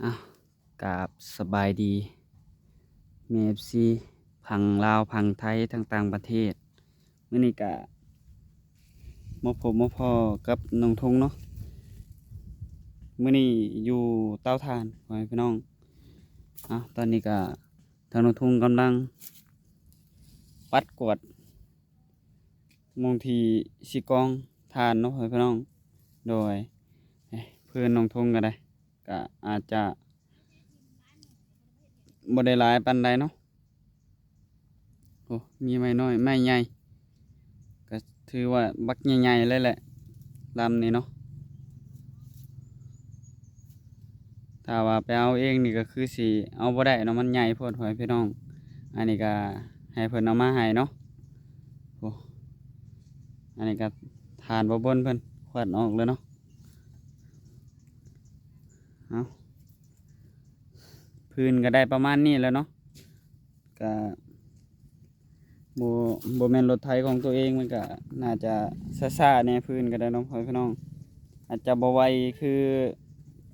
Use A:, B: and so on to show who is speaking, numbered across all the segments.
A: อ่ะกราบสบายดีเมฟซีพังลาวพังไทยทั้งต่างประเทศมื้อนี้กะมาพบมาพอกับน้องทงเนาะมื้อนี้อยู่เตาถ่านพ่อแม่พี่น้องตอนนี้กะทางน้องทงกำลังปัดกวาดหมองที่สิกองถ่านเนาะพ่อแม่พี่น้องโดยเพื่อนน้องทงก็ได้ก็อาจจะบ่ได้หลายปานใดเนาะโอ้มีไม้น้อยไม้ใหญ่ก็ถือว่าบักใหญ่ๆเลยแหละลำนี้เนาะถ้าว่าไปเอาเองนี่ก็คือสิเอาบ่ได้เนาะมันใหญ่โพดพ่อแม่พี่น้องอันนี้ก็ให้เพิ่นเอามาให้เนาะโอ้อันนี้ก็ทานบ่เบิ่นเพิ่นขวัดออกเลยเนาะเอาพื้นก็ได้ประมาณนี้แล้วเนาะก็บ่บ่แม่นรถไถของตัวเองมันก็น่าจะซ่าๆแหน่พื้นก็ได้เนาะพ่อแม่พี่น้องอาจจะบ่ไวคือ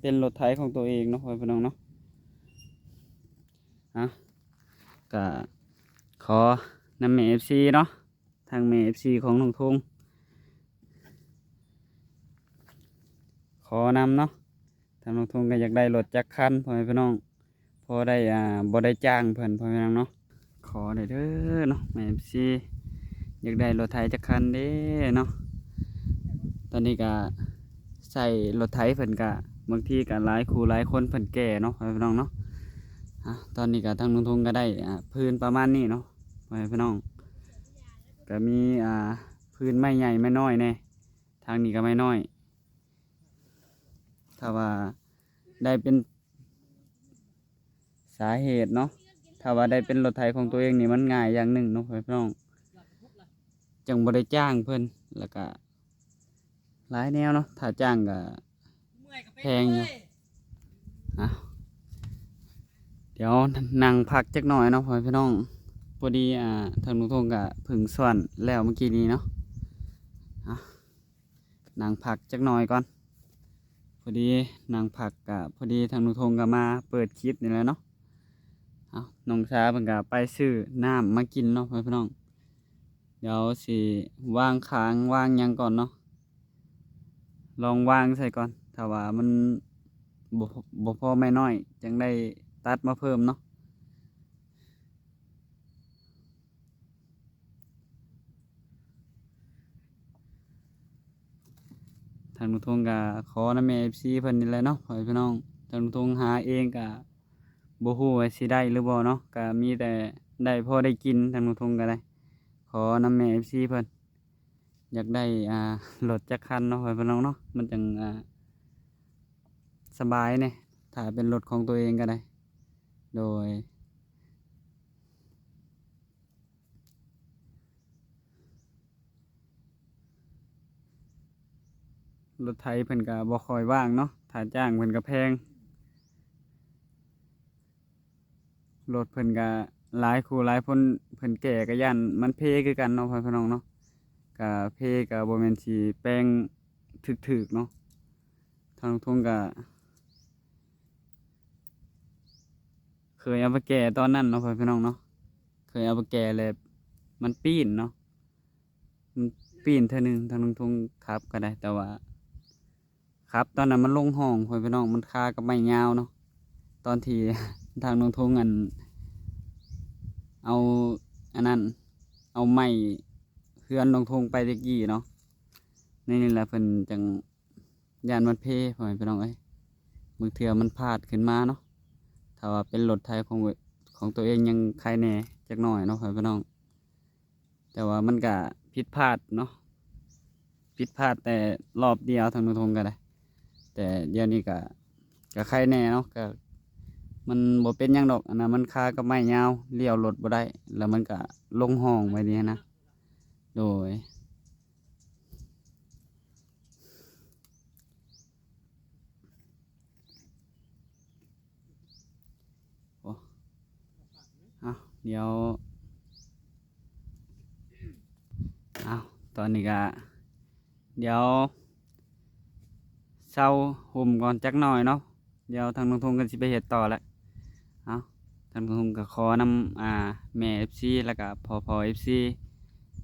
A: เป็นรถไถของตัวเองเนาะพ่อแม่พี่น้องเนาะก็ขอนำเมฟซีเนาะทางเมฟซีของน้องทงขอนำเนาะทางน้องทงก็อยากได้รถจักรคันพ่อแม่พี่น้องพอได้บ่ได้จ้างเพิ่นพ่อแม่พี่น้องเนาะขอได้เด้อเนาะเมฟซีอยากได้รถไถจักรคันเด้เนาะตอนนี้ก็ใส่รถไถเพิ่นก็บางทีก็หลายคู่หลายคนเพิ่นแก่เนาะพ่อแม่พี่น้องเนาะตอนนี้ก็ทางน้องทงก็ได้พื้นประมาณนี้เนาะพ่อแม่พี่น้องก็มีพื้นไม้ใหญ่ไม้น้อยแน่ทางนี้ก็ไม้น้อยถ้าว่าได้เป็นสาเหตุเนาะถ้าว่าได้เป็นรถไถของตัวเองนี่มันง่ายอย่างหนึ่งเนาะพ่อแม่พี่น้องจังบ่ได้จ้างเพิ่นแล้วก็หลายแนวเนาะถ้าจ้างก็แพงอยู่เดี๋ยวนั่งพักจักหน่อยเนาะพ่อแม่พี่น้องพอดีทางลุงทงก็ผึ่งส่วนแล้วเมื่อกี้นี้เนาะนั่งพักจักหน่อยก่อนพอดีนั่งพักกับพอดีทางลุงทงก็มาเปิดคลิปนี่แหละเนาะน้องชาเพิ่นก็ไปซื้อน้ำมากินเนาะพ่อแม่พี่น้องเดี๋ยวสิวางค้างวางหยังก่อนเนาะลองวางใส่ก่อนถ้าว่ามันบ่พอไม่น้อยจังได้ตัดมาเพิ่มเนาะทางลุงทงก็ขอนำ FC เพิ่นนี่แหละเนาะพ่อแม่พี่น้องทางลุงทงหาเองก็บ่ฮู้ว่าสิได้หรือบ่เนาะก็มีแต่ได้พอได้กินทางลุงทงก็ได้ขอนำ FC เพิ่นอยากได้รถจักรคันเนาะพ่อแม่พี่น้องเนาะมันจังสบายเนี่ยถ้าเป็นรถของตัวเองก็ได้โดยรถไถเพิ่นก็บ่ค่อยว่างเนาะถ้าจ้างเพิ่นก็แพงรถเพิ่นก็หลายคู่หลายคนเพิ่นแก่ก็ย่านมันเพคือกันเนาะพ่อพี่น้องเนาะก็เพก็บ่แม่นสิแปลงถึกๆเนาะทางทุ่งก็เคยเอาไปแก่ตอนนั้นเนาะพ่อพี่น้องเนาะเคยเอาไปแก่แล้วมันปีนเนาะมันปีนเท่านึงทางทุ่งขับก็ได้แต่ว่าครับตอนนั้นมันลงห้องพ่อพี่น้องมันคากับไม้ยาวเนาะตอนที่ ทางทุ่งเอาอันนั้นเอาไม้เฮือนลงทงไปตะกี้เนาะนี่แหละเพิ่นจังยานมันเพพ่อแม่พี่น้องเอ้ยมือเถื่อมันพลาดขึ้นมาเนาะถ้าว่าเป็นรถไทยของตัวเองยังใครแหน่จักหน่อยเนาะพ่อแม่พี่น้องแต่ว่ามันก็ผิดพลาดเนาะผิดพลาดแต่รอบเดียวทางทงก็ได้แต่เดี๋ยวนี้ก็ใครแหน่เนาะก็มันบ่เป็นหยังดอกอันนั้นมันคากับไม้ยาวเลี้ยวรถบ่ได้แล้วมันก็ลงห้องไว้นี่นะโดยเดี๋ยวตอนนี้ก็เดี๋ยวเศร้าห่มก่อนจักหน่อยเนาะ เดี๋ยวทางน้องทงกันสิไปเฮ็ดต่อแล้วเอาทางน้องทงก็ขอนำแม่ FC แล้วก็พ่อ FC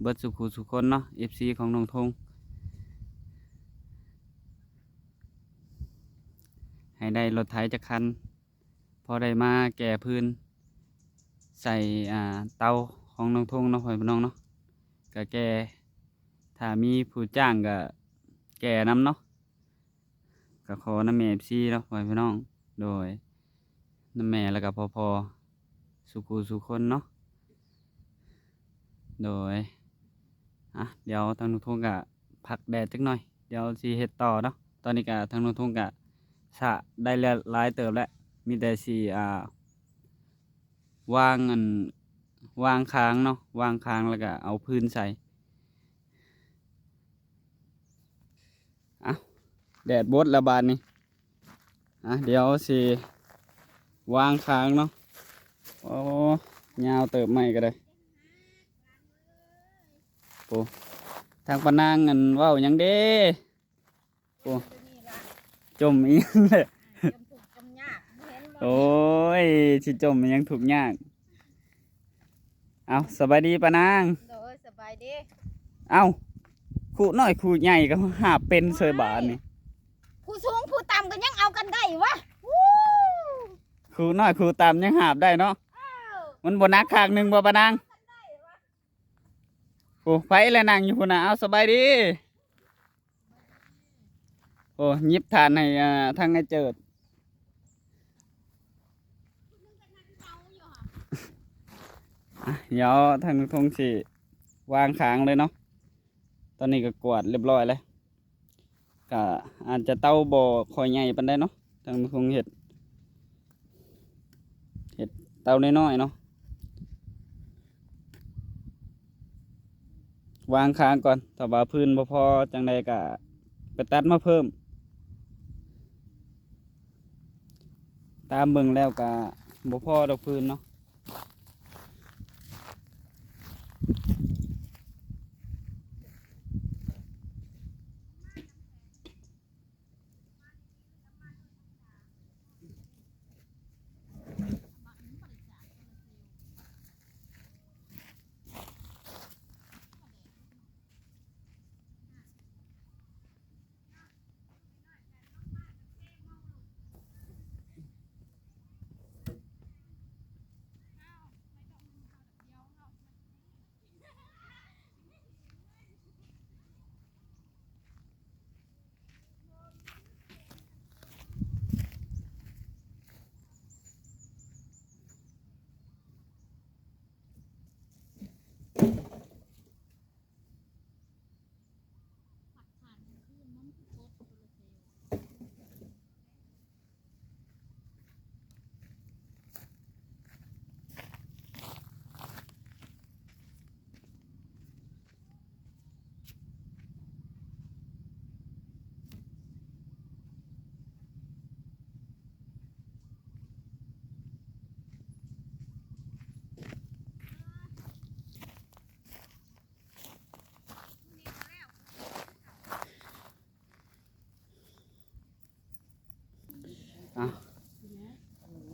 A: เบิดสุขุสุขคนเนาะ FC ของน้องทงให้ได้รถไถจักคันพอได้มาแก่พื้นใส่เตาของน้องทงเนาะพ่อพี่น้องเนาะก็แก่ถ้ามีผู้จ้างก็แก่นำเนาะก็ขอนำแม่ FC เนาะพ่อพี่น้องโดยนำแม่แล้วก็พ่อสุขุสุขคนเนาะโดยเดี๋ยวทางน้องทงก็พักแดดจักหน่อยเดี๋ยวสิเฮ็ดต่อเนาะตอนนี้ก็ทางน้องทงก็สะได้หลายเติบแล้วมีแต่สิวางวางค้างเนาะวางค้างแล้วก็เอาพื้นใส่แดดบดละบาดนี่เดี๋ยวสิวางค้างเนาะโอ้ยาวเติบใหม่ก็ได้โอ้ทางปะนางเว้าหยังเด้โอ้จมอีกเลยโอ้ยสิจมมันยังถูกยากเอาสบายดีปะนาง
B: โดยสบายดี
A: เอาคู่น้อยคู่ใหญ่ก็หาเป็นเสยบานนี่
B: ผู้สูงผู้ต่ำก็ยังเอากันได้วะ
A: คู่น้อยคู่ต่ำยังหาบได้เนาะมันบนนักขางหนึ่งบ่ปะนางโอ้ไฟแล้วนางอยู่พุ่นน่ะเอาสบายดีโอ้ยิบทานให้ทางไอ้เจิดเดี๋ยวทางทงสิวางค้างเลยเนาะตอนนี้ก็กวาดเรียบร้อยแล้วก็อาจจะเต้าบ่อคอยใหญ่ปานใดเนาะทางทงเห็ดเต้าน้อยๆเนาะวางค้างก่อนถ้าว่าพื้นบ่พอจังใดก็ไปตัดมาเพิ่มตามเบิ่งแล้วก็บ่พอดอกพื้นเนาะ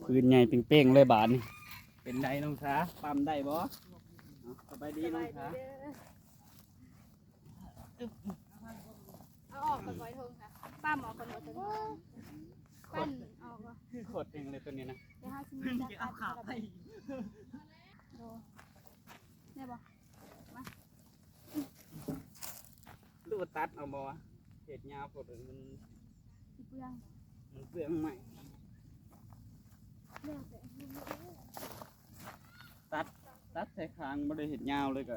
A: พื้นใหญ่เป้งๆเลยบาทนี่เป็นไดน้องสาปั๊มได้บ่สบายดีน้องสา
B: เอาออกกันไว้ทงค่ะป้ามออกกันหมดเลยปั้นออก
A: โคตรเองเลยตัวนี้นะ
B: เดี๋ยวห้าชิ้นจะเอาขาไปดูได้บ่มา
A: ดูตัดเอาบ่เห็ดยาวปวดมัน
B: เปลือง
A: ใหม่ตัดใส่คางไม่ได้เห็ดยาวเลยก็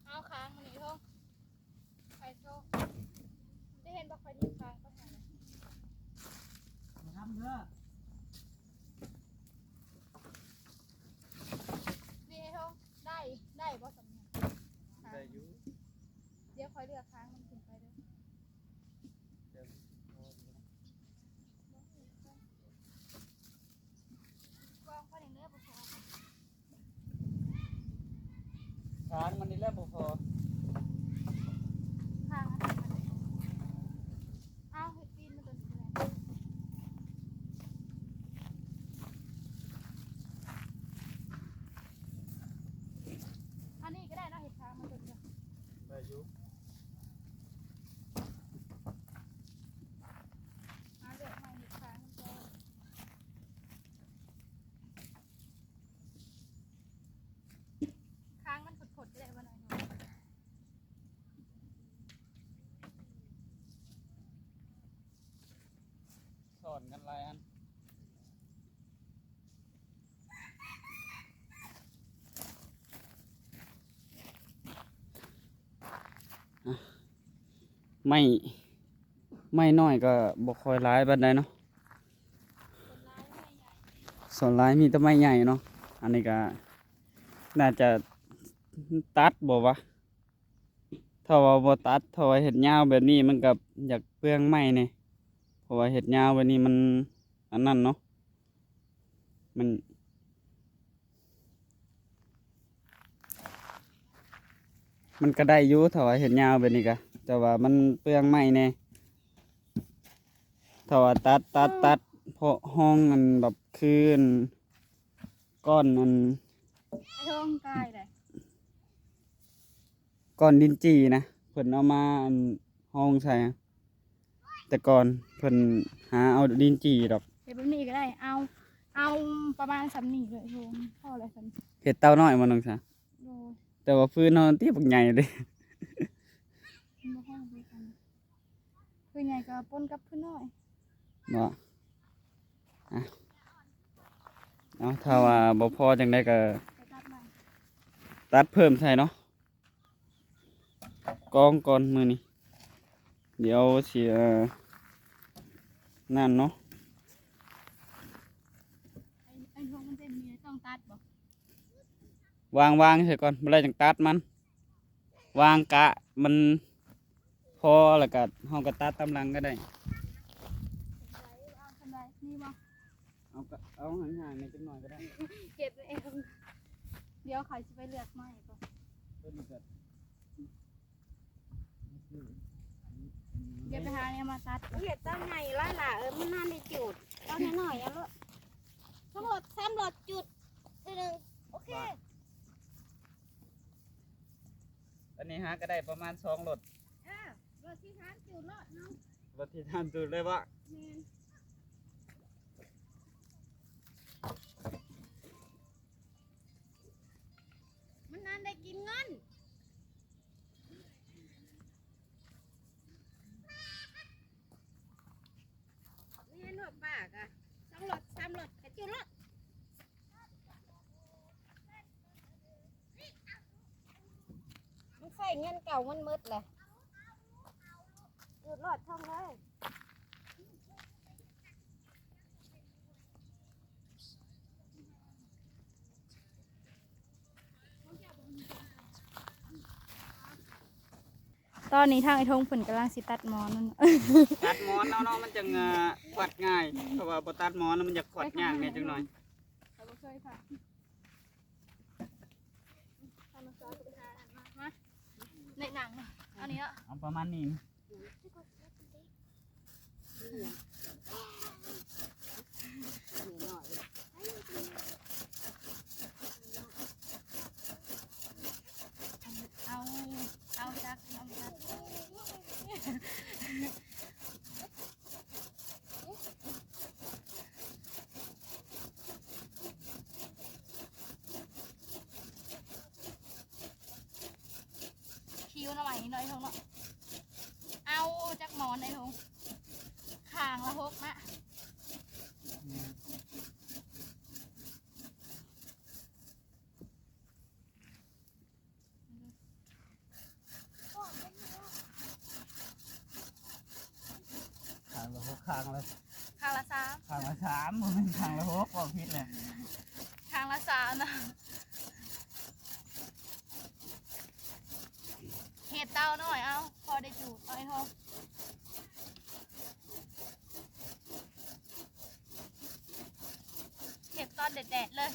B: เอาค้างมันนี่ทงไปโชว์ได้เห็นบอกใครที่ค้างก็ถ่ายทำเถอะนี่ทงได้บ่สำเนียง
A: ได้อยู่
B: เดี๋ยวคอยเลือกค้างมันขึ้นไปเด้อวางข้อหนึ่งเนื้อผสม
A: กันหลายอันไม่น้อยก็บ่ค่อยหลายปานใดเนาะส่วนหลายมีแต่ไม้ใหญ่เนาะอันนี้ก็น่าจะตัดบ่วะถ้าว่าบ่ตัดถ้าว่าเฮ็ดยาวแบบนี้มันก็อยากเปลืองไม้นี่เพราะว่าเฮ็ดยาวแบบนี้มันอันนั้นเนาะมันก็ได้อยู่ถ้าว่าเฮ็ดยาวแบบนี้ก็แต่ว่ามันเปลืองไม้แน่ถ้าว่าตัดเพราะห้องอันแบบคืนก้อนอัน
B: ไอ้ทงกายเลย
A: ก้อนดินจีนะเพิ่นเอามาอันห้องใส่อะแต่ก่อนเพิ่นหาเอาดินจีดอก
B: เดี๋ยวแบบนี้ก็ได้เอาประมาณสำนีเลยทงพ่ออะไรสำ
A: เฮ็ดเต้าน้อยมาน้องซะ
B: โดย
A: แต่ว่าฟื้นเฮาตีบักใหญ่เลย
B: มาห้องไปกันคือใหญ่ก็ปนกับพื้นน้อย
A: บ่อะเอาถ้าว่าบ่พอจังได๋ก็
B: ไปตัดใหม่
A: ตัดเพิ่มใส่เนาะกองก่อนมื้อนี้เดี๋ยวสินั่นเนาะ
B: ไอ้ทงมันจะมีต้องตัดบ่
A: วางใส่ก่อนบ่ได้จังตัดมันวางกะมันพอแล้วก็เฮาก็ตัดตามหลังก็ได้
B: เอาทำไรนี่บ่
A: เอาห่างๆในจังหน่อยก็ได้
B: เก็บเองเดี๋ยวเขาจะไปเลือกไม้ก่อนเดี๋ยวไปหาเนี่ยมาตัด
C: เห็ดตั้งไงล่ะล่ะมันน่าได้จุดตั้งหน่อยอ่ะลูกทั้งหมด3 หลอดจุดทีหนึ่งโอเค
A: อันนี้ฮะก็ได้ประมาณ2รถ
C: หลอดที่ทานจุดรอดน้อง
A: รถที่ท่านจุดเลยว่า
C: แมนมันนานได้กินเงินนี่ให้หนวดปากอ่ะ2 หลอด 3 หลอดกระจุดรอดมันใส่เงินเก่ามันมืดเลยจุดรอดช่องเลย
B: ตอนนี้ทางไอ้ทงฝนกำลังสิตัดหมอนนั่น
A: ตัดหมอนเนาะมันจังขวัดง่ายเพราะว่าบ่ตัดหมอนแล้วมันจะขวัดยากเนี่ยจังหน่อย
B: เราบ่เคยค่ะเอามาซ้อนไปหาอันมาในหนังน่ะเอานี้เนาะ
A: เอาประมาณนี้
B: เอาจักเอาจักคิ้วหน่อยหน่อยทงเนาะเอาจักหมอนไอ้ทงคางละ6นะ
A: ข้างละ6ข้างละ
B: คางละ3
A: ข้างละ3บ่แม่นข้างละ6บ่ผิดเลย
B: คางละ3นะเห็ดเต้าหน่อยเอาพอได้จูดเอาไอ้ทงเห็ดตอนแดดๆเลย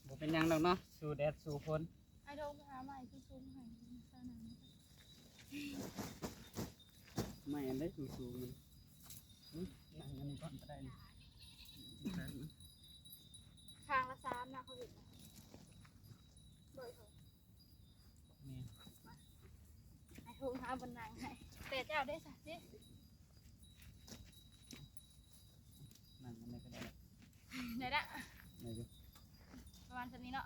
A: บ่เป็นหยังดอกเนาะสู่แดดสู่ฝน
B: ไอ้ทงไปหาใหม่คือซุ้มให้เจ้าหนัง
A: ไม่อันได้สูงๆมันนั่งอันนี้ก่อนก็ได้นี่
B: คางละ3นะเขาเห็นนะโดยเขา
A: นี่
B: ไอ้ทงหาบนนังให้แต่เจ้าได้สักสิ ไหนละ
A: ไหนดู
B: ประมาณนี้เนาะ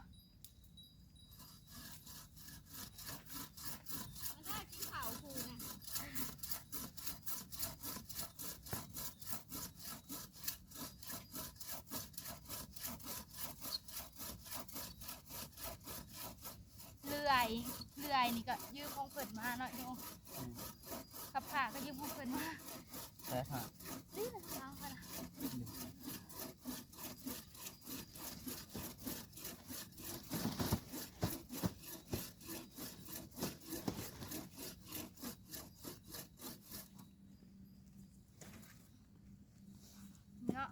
C: มันน่ากินข้าวคูนะ
B: เลื่อยนี่ก็ยืมของเพิ่นมาเนาะโยกับผ้าก็ยืมของเพิ่นมา
A: แต่ค่ะ
B: นี่นะเอาค่ะนะเนาะ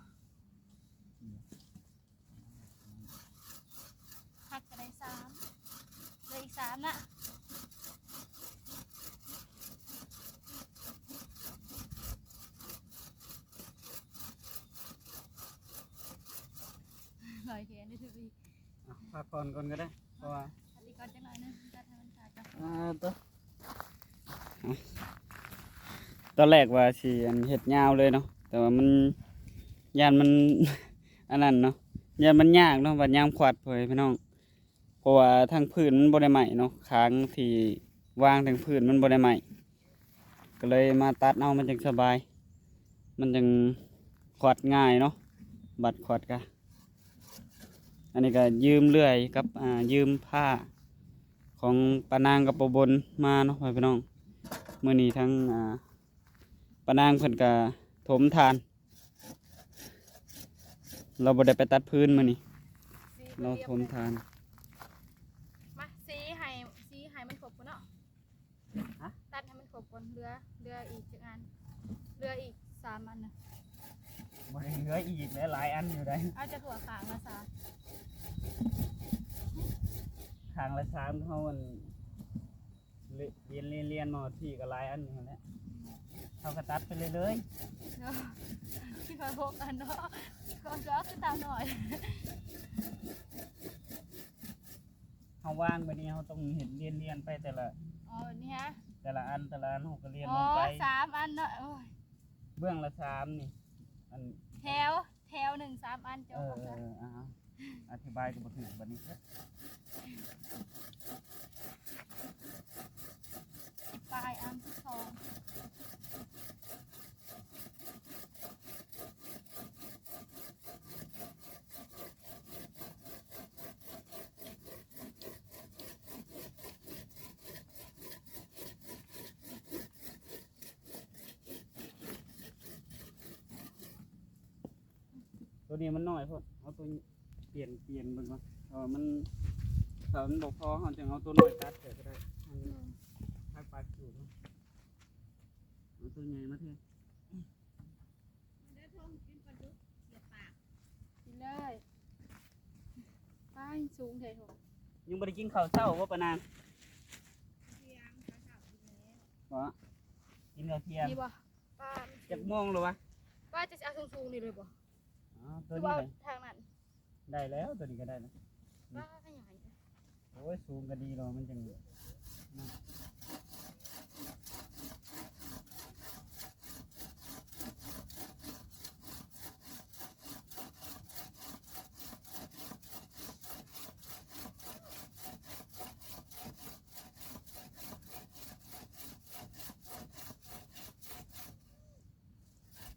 B: หักก็ได้3เลยอีก3นะลอยแขนได้ถืออีก
A: พักผ่อนก่อนก็ได้เพราะว่า
B: อันนี้ก่อนจังหน่อยนึงตัดให้มันขาดก่อน
A: ตอนแรกว่าสิอันเฮ็ดยาวเลยเนาะแต่ว่ามันยานมัน อันนั้นเนาะยานมันยากเนาะบัดยามขวัดเผยพี่น้องเพราะว่าทางพื้นมันบ่ได้ใหม่เนาะค้างที่วางทางพื้นมันบ่ได้ใหม่ก็เลยมาตัดเอามันจังสบาย มันจังขวัดง่ายเนาะบัดขวัดกะอันนี้ก็ยืมเลื่อยกับยืมผ้าของปานางกับปบนมาเนาะพี่น้องมื้อนี้ทั้งปานางเพิ่นก็ถมทาน เราบ่ได้ไปตัดพื้นมื้อนี้
B: สี
A: เราถมทาน
B: มาสีให้มันครบก่อนเนาะ
A: ฮะ
B: ตัดให้มันครบก่อนเรืออีกจังอันเรืออีก3อันนะ
A: บ่ได้เหลืออีกหลายอันอยู่ได้
B: เอาจะถั่วขางมาซะ
A: ทางละ3เฮามันเรียนมาที่ก็หลายอันอยู่นั่นแหละเฮาก็ตัดไปเลย
B: เนาะที่มาพบกันเนาะก็คือตามหน่อย
A: เฮาวางไปนี่เฮาต้องเห็นเรียนไปแต่ละ
B: อ๋อนี่ฮะ
A: แต่ละอันเฮาก็เรียน
B: อ๋
A: ล
B: อง
A: ไป
B: 3อันเนาะโอ้ย
A: เบื้องละ3นี่อัน
B: แถวหนึ่ง3อันเจ้าของกัน
A: อธิบายก็บ่ถูกบัดนี้
B: ปลายอันที่2
A: ตัวนี้มันน้อยพุ่นเอาตัวเปลี่ยนเบิ่งก่อนมันถ้ามันบ่พอเฮาจึงเอาตัวน้อยตัดก็ได้พักปลาจูดเอาตัวใหญ่มาเท
C: เดี๋ยวทงกินปลาดุกเสียปาก
B: กินเลยไปสูงเถอะ
A: ยังบ่ได้กินข้าวเช้าบ่ปานาง
C: เสียงปลาเสาอีกแล้ว
A: บ่กินข้าวเที่ยง
B: นี่บ่ป้า
A: จักโมงแล้ววะ
B: ป้าจะเอาสูงๆนี่เลยบ่
A: อ๋อ
B: ห
A: ตัว
B: รือ
A: นี้
B: ว่า
A: ได้
B: ทางนั้น
A: ได้แล้วตัวนี้ก็ได้แล้ว
B: ป้าขยาย
A: โอ้ยสูงก็ดีแล้วมันจังนะ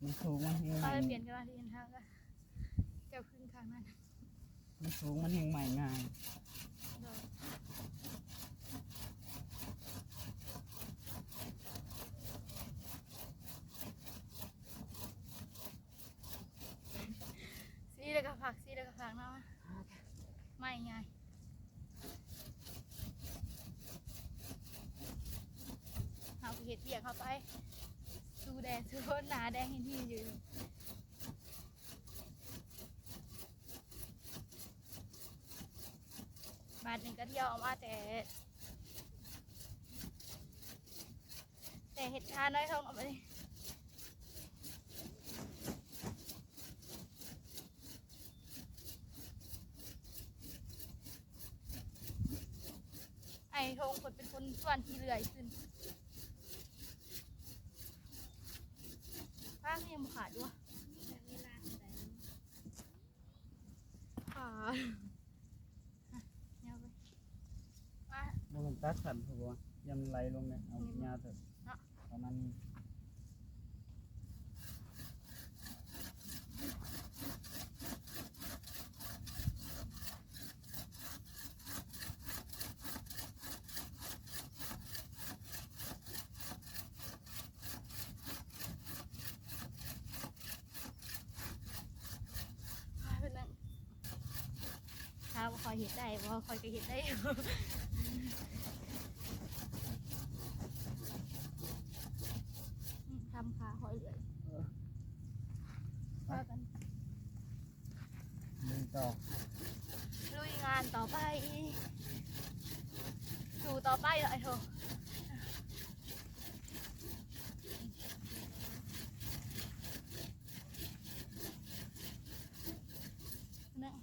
A: มันสูงมันแหงให
B: ป้า
A: ม่
B: จะเปลี่ยนกันมาที่ทางก็เจ้าขึ้นข้างนั้น
A: มันสูงมันแหงใหม่ง่าย
B: สีแล้วก็ผักสีแล้วก็ผักเนาะไม่ไงเอาไปเห็ดเบียกเข้าไปสู้แดดสู้ฝนหนาแดงเห็นที่อยู่บาทหนึ่งก็เที่ยวออกมาแต่เห็ดทานน้อยเขาออกมาดิไอ้ทงคนเป็นคนส่วนที่เลื่อยขึ้นข้างยังบุขาดด้วย
C: แต่เวลาเท่าไหร่
B: เดี๋ยวไปมา
A: บ่ลงตัดสั่นเพราะว่ายังไหลลงเลยเอาหญ้าเถอะประมาณนี้
B: เพิ่นนั่งถ้าบ่คอยเฮ็ดได้บ่คอยก็เฮ็ดได้อยู่ทำขาหอยเลยว่ากัน
A: ลุยต่อ
B: ลุยงานต่อไปสู่ต่อไปเลยเถอะนั่ง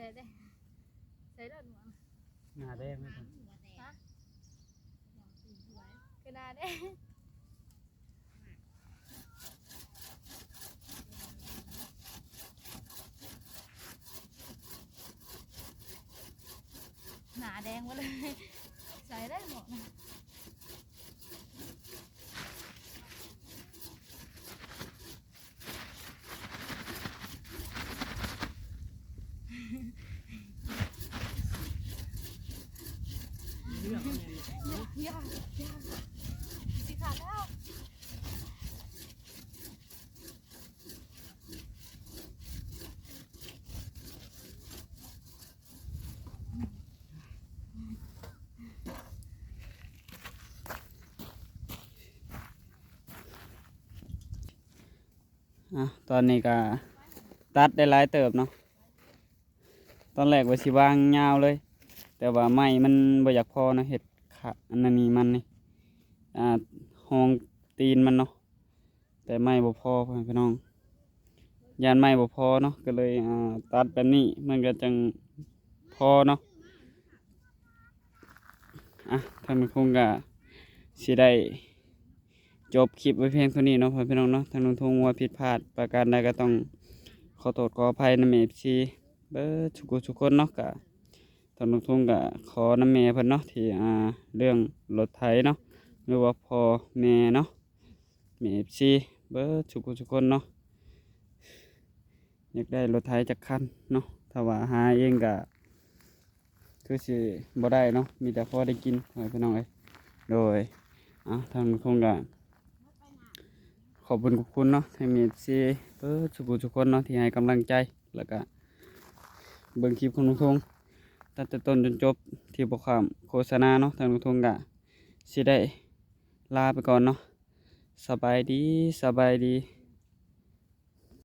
B: ไปเด้ใส่เลือดหมู
A: หน้าแดงไหมครับ
B: ฮะกระดาษเด้หนาแดงหมดเลยใส่ได้หมดนะยากสิขาดแล้ว
A: ตอนนี้ก็ตัดได้หลายเติบเนาะตอนแรกว่าสิวางยาวเลย แต่ว่าไม้มันบ่อยากพอนะเห็ดขาอันนั้นนี่มันนี่ห้องตีนมันเนาะแต่ไม้บ่พอพ่อแม่พี่น้องยานไม้บ่พอเนาะก็เลยตัดแบบนี้มันก็จังพอเนาะท่านผู้ชมก็สิได้จบคลิปไว้เพียงเท่านี้เนาะพ่อพี่น้องเนาะทางลุงทงว่าผิดพลาดประการใดก็ต้องขอโทษขออภัยนำ FC เบิดทุกคนเนาะก็ทางลุงทงก็ขอนำแม่เพิ่นเนาะที่เรื่องรถไถเนาะหรือว่าพ่อแม่เนาะแม่ FC เบิดทุกคนเนาะอยากได้รถไถจักคันเนาะถ้าว่าหาเองก็คือสิบ่ได้เนาะมีแต่พอได้กินพ่อพี่น้องเอ้ยโดยทางลุงทงก็ขอบคุณเนาะทางเมดซีทุกคนเนาะที่ให้กำลังใจแล้วก็เบิ่งคลิปของลุงทงตั้งแต่ต้นจนจบที่บ่ข้ามโฆษณาเนาะทางลุงทงก็สิได้ลาไปก่อนเนาะสบายดี